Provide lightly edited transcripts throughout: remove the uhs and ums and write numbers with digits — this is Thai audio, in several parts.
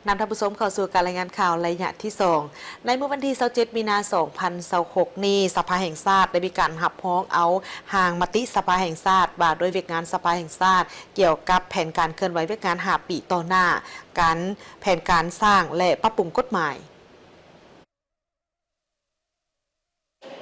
นำท่านผู้ชมเข้าสู่การรายงานข่าวระยะที่2ในเมื่อวันที่27 มีนาคม 2026 นี้สภาแห่งชาติได้มีการหับพ้องเอาห่างมติสภาแห่งชาติว่าโดยเวียกงานสภาแห่งชาติเกี่ยวกับแผนการเคลื่อนไหวเวียกงาน5 ปีต่อหน้าการแผนการสร้างและปรับปรุงกฎหมาย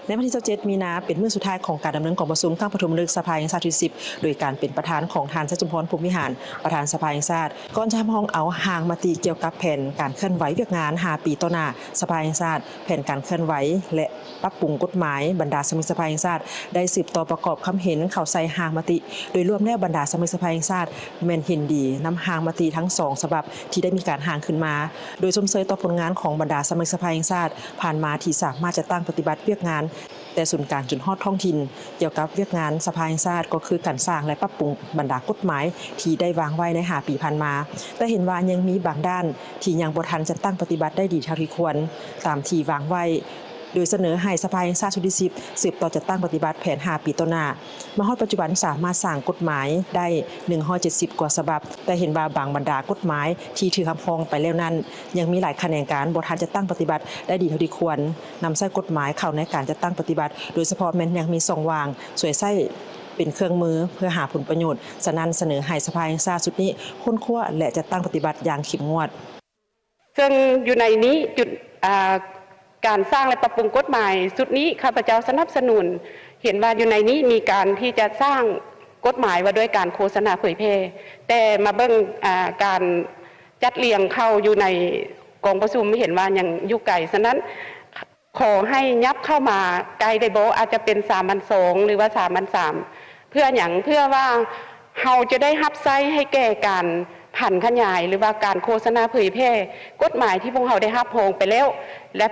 ในวันที่27 มีนาเป็นมื้อสุดท้ายของการดำเนินการประชุมครั้งประชุมฤกษ์สภาแห่งชาติที่10โดยการเป็นประธานของท่านชัชชุมพร ภูมิหารประธานสภาแห่งชาติก่อนจะห้องเอาห่างมติเกี่ยวกับแผนการเคลื่อนไหวเวียกงาน5 ปีต่อหน้าสภาแห่งชาติแผนการเคลื่อนไหวและปรับปรุงกฎหมายบรรดาสมาชิกสภาแห่งชาติได้สืบต่อประกอบคำเห็นเข้าใส่ห่างมติโดยรวมแล้วบรรดาสมาชิกสภาแห่งชาติแม่นเห็นดีนำห่างมติทั้ง2ฉบับที่ได้มีการห่างขึ้นมาโดยชมเชยต่อผลงานของบรรดาสมาชิกสภาแห่งชาติผ่านมาที่สามารถจะตั้งปฏิบัติเวียกงานแต่ศูนย์กลางจนฮอดท้องถิ่นเกี่ยวกับเวียกงานสภาแห่งชาติก็คือการสร้างและปรับปรุงบรรดากฎหมายที่ได้วางไว้ใน5 ปีผ่านมาแต่เห็นว่ายังมีบางด้านที่ยังบ่ทันจะตั้งปฏิบัติได้ดีเท่าที่ควรตามที่วางไว้โดยเสนอให้สภาแห่งชาติชุดที่10สืบต่อจะตั้งปฏิบัติแผน5 ปีต่อหน้ามาฮอดปัจจุบันสามารถสร้างกฎหมายได้170กว่าฉบับแต่เห็นว่าบางบรรดากฎหมายที่ถือคำพ้องไปแล้วนั้นยังมีหลายแขนงการบ่ทันจะตั้งปฏิบัติได้ดีเท่าที่ควรนำใช้กฎหมายเข้าในการจะตั้งปฏิบัติโดยเฉพาะแม้นยังมีช่องว่างสวยใช้เป็นเครื่องมือเพื่อหาผลประโยชน์ฉะนั้นเสนอให้สภาแห่งชาติชุดนี้ค้นคว้าและจะตั้งปฏิบัติอย่างเข้มงวดซึ่งอยู่ในนี้จุดการสร้างและปรับปรุงกฎหมายสุดนี้ข้าพเจ้าสนับสนุนเห็นว่าอยู่ในนี้มีการที่จะสร้างกฎหมายว่าด้วยการโฆษณาเผยแพร่แต่มาเบิ่งการจัดเรียงเข้าอยู่ในกองประชุมไม่เห็นว่ายังอยู่ไกลฉะนั้นขอให้ยับเข้ามาไกลได้บ่อาจจะเป็น3,200หรือว่า3,300เพื่ออย่างเพื่อว่าเราจะได้รับใช้ให้แก่การผันขยายหรือว่าการโฆษณาเผยแพร่กฎหมายที่พวกเราได้รับโพงไปแล้วและ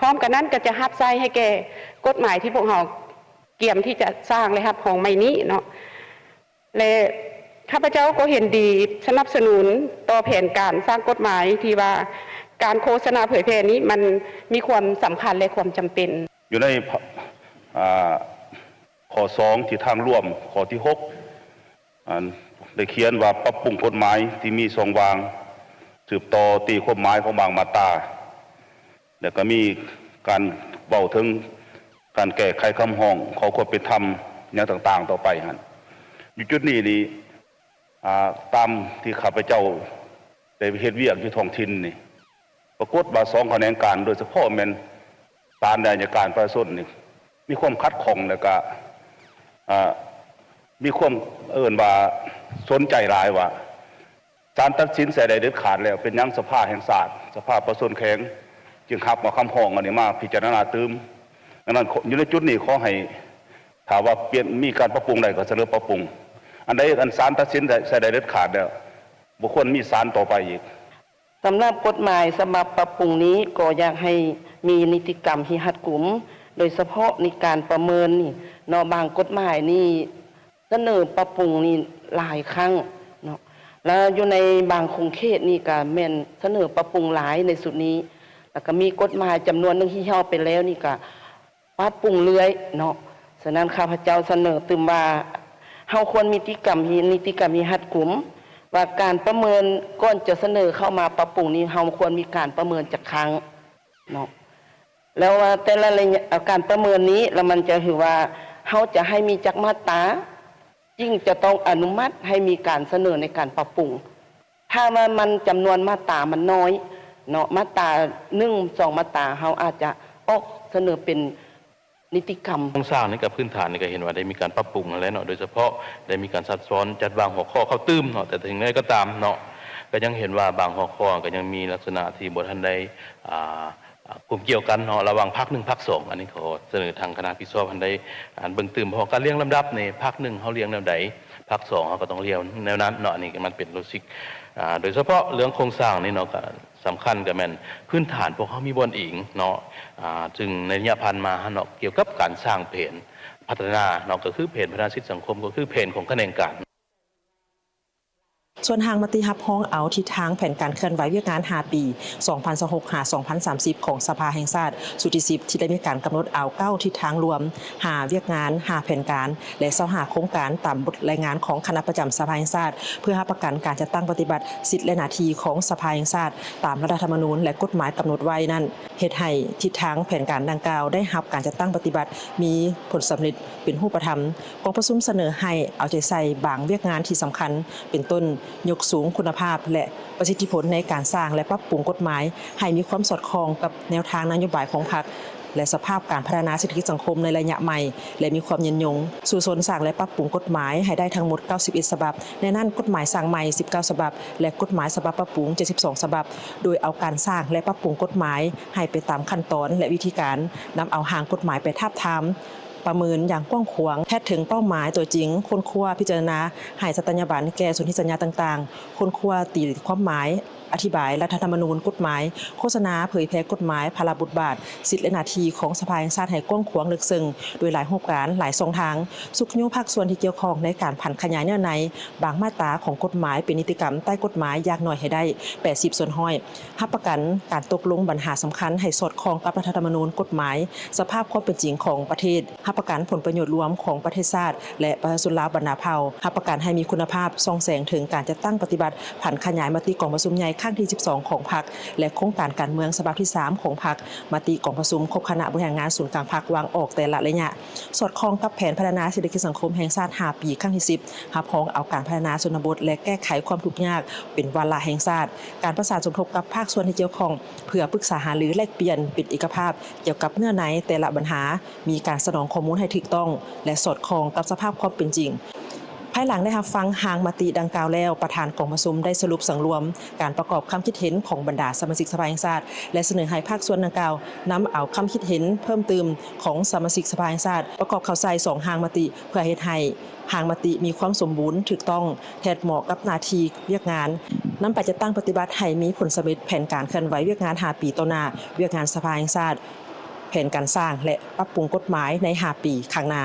พร้อมกันนั้นก็จะรับใช้ให้แก่กฎหมายที่พวกเราเกี่ยมที่จะสร้างเลยครับของใหม่นี้เนาะและข้าพเจ้าก็เห็นดีสนับสนุนต่อแผนการสร้างกฎหมายที่ว่าการโฆษณาเผยแพร่นี้มันมีความสำคัญและความจำเป็นอยู่ในข้อ2ที่ทางร่วมข้อที่6ได้เขียนว่าปรับปรุงกฎหมายที่มีช่องว่างสืบต่อตีความหมายของบางมาตราแล้วก็มีการเว้าถึงการแก้ไขคำห้องขอความเป็นธรรมอย่างต่างๆต่อไปฮะอยู่จุดนี้นี่ตามที่ข้าพเจ้าได้เฮ็ดเวียกอยู่ท้องถิ่นนี่ปรากฏว่า2แขนงการโดยเฉพาะแม่นศาลและอัยการประชาชนนี่มีความขัดข้องแล้วก็มีความว่าสนใจหลายว่าศาลตัดสินใส่ได้เด็ดขาดแล้วเป็นยังสภาแห่งชาติสภาประชาชนแข็งจึงขับมาคำห้องอันนี้มาพิจารณาตืมดังนั้นอยู่ในจุดนี้ขอให้ถามว่าเปลี่ยนมีการปรับปรุงใดก็เสนอปรับปรุงอันใดอันศาลตัดสินใส่ได้เด็ดขาดแล้วบุคคลมีศาลต่อไปอีกสำหรับกฎหมายฉบับปรับปรุงนี้ก็อยากให้มีนิติกรรมที่รัดกุมโดยเฉพาะในการประเมินนี่เนาะบางกฎหมายนี่เสนอปรับปรุงนี่หลายครั้งเนาะแล้วอยู่ในบางคงเขตนี่ก็แม่นเสนอปรับปรุงหลายในสุดนี้แล้วก็มีกฎหมายจำนวนนึงที่เฮาไปแล้วนี่ก็ปรับปรุงเรื่อยเนาะฉะนั้นข้าพเจ้าเสนอตึมว่าเฮาควรมีนิติกรรมที่รัดกุมว่าการประเมินก่อนจะเสนอเข้ามาปรับปรุงนี้เฮาควรมีการประเมินจักครั้งเนาะแล้วว่าแต่ละการประเมินนี้แล้วมันจะถือว่าเฮาจะให้มีจักมาตรายิ่งจะต้องอนุมัติให้มีการเสนอในการปรับปรุงถ้าว่ามันจำนวนมาตรามันน้อยเนาะมาตรา1 2มาตราเฮาอาจจะออกเสนอเป็นนิติกรรมโครงสร้างนี่กับพื้นฐานนี่ก็เห็นว่าได้มีการปรับปรุงแล้วเนาะโดยเฉพาะได้มีการซับซ้อนจัดวางหัวข้อเข้าตื้มเนาะแต่ถึงนั้นก็ตามเนาะก็ยังเห็นว่าบางหัวข้อก็ยังมีลักษณะที่บ่ทันได้กลุ่มเกี่ยวกันเนาะระหว่างพรรค1พรรค2อันนี้ขอเสนอทางคณะพิจารณาทันได้เบิ่งตื้มเพราะการเรียงลำดับในพรรค1เฮาเรียงแนวใดพรรค2เฮาก็ต้องเรียงแนวนั้นเนาะอันนี้มันเป็นโลจิกโดยเฉพาะเรื่องโครงสร้างนี่เนาะก็สำคัญกับแม่นพื้นฐานพวกเขามีบนอิงเนาะจึงในระยะผ่านมาเนาะเกี่ยวกับการสร้างแผนพัฒนาเนาะก็คือแผนพัฒนาสิทธิสังคมก็คือแผนของแขนงการ ส่วนทางมติรับพ้องเอาทิศทางแผนการเคลื่อนไหวเวียกงาน5ปี 2026-2030 ของสภาแห่งชาติสุดที่10ที่ได้มีการกำหนดเอา9ทิศทางรวม5เวียกงาน5แผนการและ25โครงการตามบทรายงานของคณะประจำสภาแห่งชาติเพื่อรับประกันการจัดตั้งปฏิบัติสิทธิและหน้าที่ของสภาแห่งชาติตามรัฐธรรมนูญและกฎหมายกำหนดไว้นั้นเฮ็ดให้ทิศทางแผนการดังกล่าวได้รับการจัดตั้งปฏิบัติมีผลสำเร็จเป็นรูปธรรมกองประชุมเสนอให้เอาใจใส่บางเวียกงานที่สำคัญเป็นต้นยกสูงคุณภาพและประสิทธิผลในการสร้างและปรับปรุงกฎหมายให้มีความสอดคล้องกับแนวทางนโยบายของพรรคและสภาพการพัฒนาเศรษฐกิจสังคมในระยะใหม่และมีความยืนยงสู่สนสร้างและปรับปรุงกฎหมายให้ได้ทั้งหมด91ฉบับในนั้นกฎหมายสร้างใหม่19ฉบับและกฎหมายฉบับปรับปรุง72ฉบับโดยเอาการสร้างและปรับปรุงกฎหมายให้ไปตามขั้นตอนและวิธีการนำเอาหางกฎหมายไปทาบทามประเมินอย่างกว้างขวางแพทย์ถึงเป้าหมายตัวจริงค้นคว้าพิจารณาให้สัตยาบันแก่สนธิสัญญาต่างๆค้นคว้าตีความหมายอธิบายรัฐธรรมนูญกฎหมายโฆษณาเผยแพร่กฎหมายพลบทบาทสิทธิและหน้าที่ของสภาแห่งชาติให้กว้างขวางลึกซึ้งโดยหลายโครงการหลายช่องทางสุขยุภาคส่วนที่เกี่ยวข้องในการผันขยายแนวในบางมาตราของกฎหมายเป็นนิติกรรมใต้กฎหมายอย่างน้อยให้ได้80ส่วนห้อยรับประกันการตกลงปัญหาสำคัญให้สอดคล้องกับรัฐธรรมนูญกฎหมายสภาพความเป็นจริงของประเทศรับประกันผลประโยชน์รวมของประเทศชาติและประชาชนลาวบรรณาเผ่ารับประกันให้มีคุณภาพส่องแสงถึงการจัดตั้งปฏิบัติผันขยายมติกองประชุมใหญ่ครั้งที่12ของพรรคและโครงการการเมืองฉบับที่3ของพรรคมติกองประชุมครบคณะบริหารงานศูนย์กลางพรรควางออกแต่ละระยะสอดคล้องกับแผนพัฒนาเศรษฐกิจสังคมแห่งชาติ5ปีครั้งที่10รับพ้องเอาการพัฒนาชนบทและแก้ไขความทุกข์ยากเป็นวาระแห่งชาติการประสานสมทบกับภาคส่วนที่เกี่ยวข้องเพื่อปรึกษาหารือแลกเปลี่ยนเป็นเอกภาพเกี่ยวกับเนื้อในแต่ละปัญหามีการสนองข้อมูลให้ถูกต้องและสอดคล้องกับสภาพความเป็นจริงภายหลังได้รับฟังหางมติดังกล่าวแล้วประธานกองประชุมได้สรุปสังรวมการประกอบความคิดเห็นของบรรดาสมาชิกสภาแห่งชาติและเสนอให้ภาคส่วนดังกล่าวนำเอาความคิดเห็นเพิ่มเติมของสมาชิกสภาแห่งชาติประกอบเข้าใส่2หางมติเพื่อเฮ็ดให้หางมติมีความสมบูรณ์ถูกต้องแทนเหมาะกับหน้าที่เวียกงานนำไปจะตั้งปฏิบัติให้มีผลสำเร็จแผนการเคลื่อนไหวเวียกงาน5ปีต่อหน้าเวียกงานสภาแห่งชาติแผนการสร้างและปรับปรุงกฎหมายใน5ปีข้างหน้า